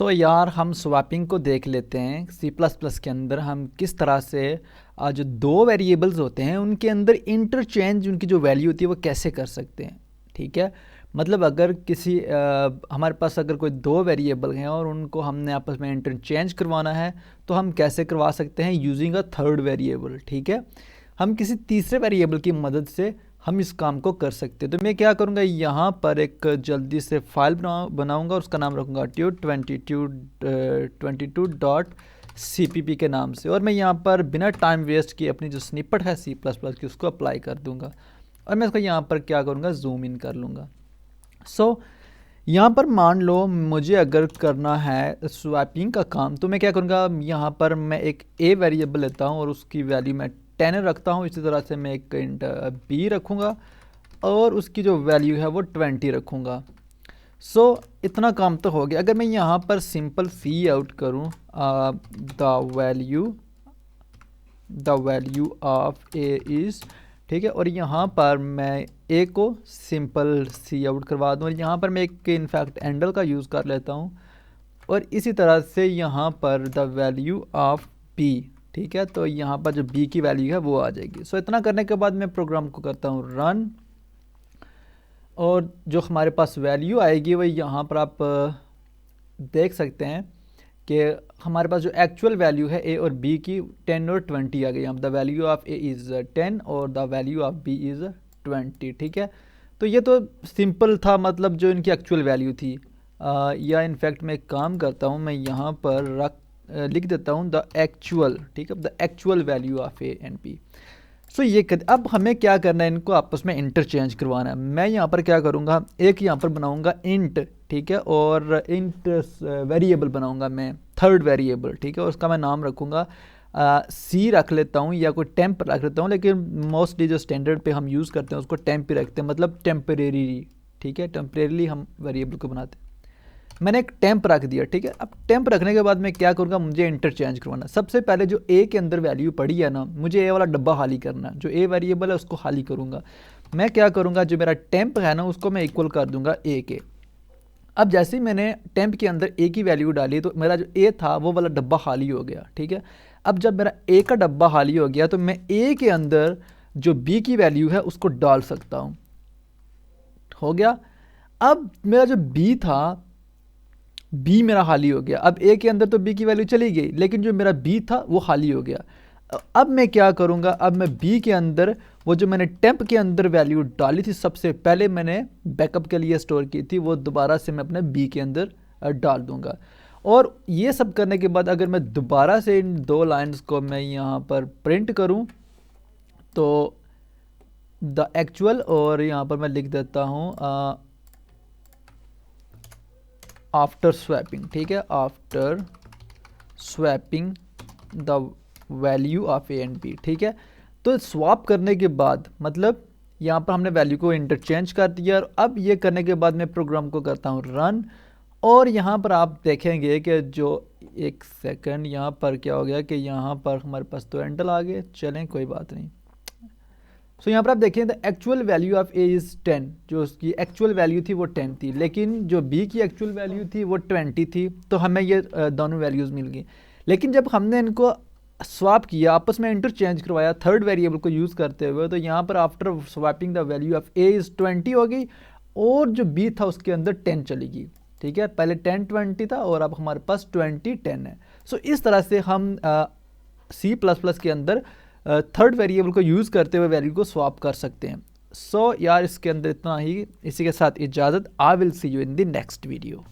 यार हम स्वैपिंग को देख लेते हैं। सी प्लस प्लस के अंदर हम किस तरह से जो दो वेरिएबल्स होते हैं उनके अंदर इंटरचेंज उनकी जो वैल्यू होती है वो कैसे कर सकते हैं। ठीक है, मतलब अगर किसी हमारे पास अगर कोई दो वेरिएबल हैं और उनको हमने आपस में इंटरचेंज करवाना है तो हम कैसे करवा सकते हैं यूजिंग अ थर्ड वेरिएबल। ठीक है, हम किसी तीसरे वेरिएबल की मदद से हम इस काम को कर सकते हैं। तो मैं क्या करूँगा, यहाँ पर एक जल्दी से फाइल बनाऊँगा और उसका नाम रखूँगा tut22.cpp के नाम से, और मैं यहाँ पर बिना टाइम वेस्ट किए अपनी जो स्निपेट है सी प्लस प्लस की उसको अप्लाई कर दूँगा और मैं इसको यहाँ पर क्या करूँगा, जूम इन कर लूँगा। यहाँ पर मान लो मुझे अगर करना है स्वैपिंग का काम तो मैं क्या करूँगा, यहाँ पर मैं एक ए वेरिएबल लेता हूँ और उसकी वैल्यू मैं 10 रखता हूँ। इसी तरह से मैं एक इंट बी रखूँगा और उसकी जो वैल्यू है वो 20 रखूँगा। इतना काम तो हो गया। अगर मैं यहाँ पर सिंपल सी आउट करूँ the value of A is, ठीक है, और यहाँ पर मैं ए को सिंपल सी आउट करवा दूँ और यहाँ पर मैं एक इनफैक्ट एंडल का यूज़ कर लेता हूँ और इसी तरह से यहाँ पर द वैल्यू ऑफ बी, ठीक है, तो यहाँ पर जो बी की वैल्यू है वो आ जाएगी। इतना करने के बाद मैं प्रोग्राम को करता हूँ रन और जो हमारे पास वैल्यू आएगी वही यहाँ पर आप देख सकते हैं कि हमारे पास जो एक्चुअल वैल्यू है ए और बी की 10 और 20 आ गई। The value of A is 10 और the value of B is 20। ठीक है, तो ये तो सिंपल था, मतलब जो इनकी एक्चुअल वैल्यू थी। या इनफैक्ट मैं एक काम करता हूँ, मैं यहाँ पर लिख देता हूँ द एक्चुअल, ठीक है, the actual value of A and B. अब हमें क्या करना है, इनको आपस में इंटरचेंज करवाना है। मैं यहाँ पर क्या करूँगा, एक यहाँ पर बनाऊँगा इंट, ठीक है, और इंट वेरिएबल बनाऊँगा मैं, थर्ड वेरिएबल, ठीक है, और उसका मैं नाम रखूँगा सी रख लेता हूँ या कोई टेम्प रख लेता हूँ, लेकिन मोस्टली जो स्टैंडर्ड पे हम यूज़ करते हैं उसको टेम्प ही रखते हैं, मतलब टेम्परेरी। ठीक है, टेम्परेरीली हम वेरिएबल को बनाते हैं। मैंने एक टेम्प रख दिया, ठीक है। अब टेम्प रखने के बाद मैं क्या करूँगा, मुझे इंटरचेंज करवाना। सबसे पहले जो ए के अंदर वैल्यू पड़ी है ना, मुझे ए वाला डब्बा खाली करना है, जो ए वेरिएबल है उसको खाली करूँगा। मैं क्या करूँगा, जो मेरा टेम्प है ना उसको मैं इक्वल कर दूंगा ए के। अब जैसे ही मैंने टेम्प के अंदर ए की वैल्यू डाली तो मेरा जो ए था वो वाला डब्बा खाली हो गया। ठीक है, अब जब मेरा ए का डब्बा खाली हो गया तो मैं ए के अंदर जो बी की वैल्यू है उसको डाल सकता हूँ। हो गया। अब मेरा जो बी था, बी मेरा खाली हो गया। अब ए के अंदर तो बी की वैल्यू चली गई, लेकिन जो मेरा बी था वो खाली हो गया। अब मैं क्या करूँगा, अब मैं बी के अंदर वो जो मैंने टेम्प के अंदर वैल्यू डाली थी सबसे पहले मैंने बैकअप के लिए स्टोर की थी, वो दोबारा से मैं अपने बी के अंदर डाल दूँगा। और ये सब करने के बाद अगर मैं दोबारा से इन दो लाइन्स को मैं यहाँ पर प्रिंट करूँ तो द एक्चुअल, और यहाँ पर मैं लिख देता हूँ आफ्टर स्वैपिंग, ठीक है, after swapping the value of A and B. ठीक है, तो स्वैप करने के बाद मतलब यहाँ पर हमने वैल्यू को इंटरचेंज कर दिया और अब ये करने के बाद मैं प्रोग्राम को करता हूँ रन, और यहाँ पर आप देखेंगे कि जो एक सेकंड यहाँ पर क्या हो गया कि यहाँ पर हमारे पास तो एंडल आ गए। चलें कोई बात नहीं। यहाँ पर आप देखें the actual value of A is 10, जो उसकी एक्चुअल वैल्यू थी वो 10 थी, लेकिन जो बी की एक्चुअल वैल्यू थी वो 20 थी, तो हमें ये दोनों वैल्यूज़ मिल गई। लेकिन जब हमने इनको स्वैप किया, आपस में इंटरचेंज करवाया थर्ड वेरिएबल को यूज़ करते हुए, तो यहाँ पर after swapping the value of A is 20 हो गई और जो बी था उसके अंदर 10 चली गई। ठीक है, पहले 10 20 था और अब हमारे पास 20 10 है। इस तरह से हम सी प्लस प्लस के अंदर थर्ड वेरिएबल को यूज़ करते हुए वैल्यू को स्वैप कर सकते हैं। यार इसके अंदर इतना ही। इसी के साथ इजाज़त। I will see you in the next video.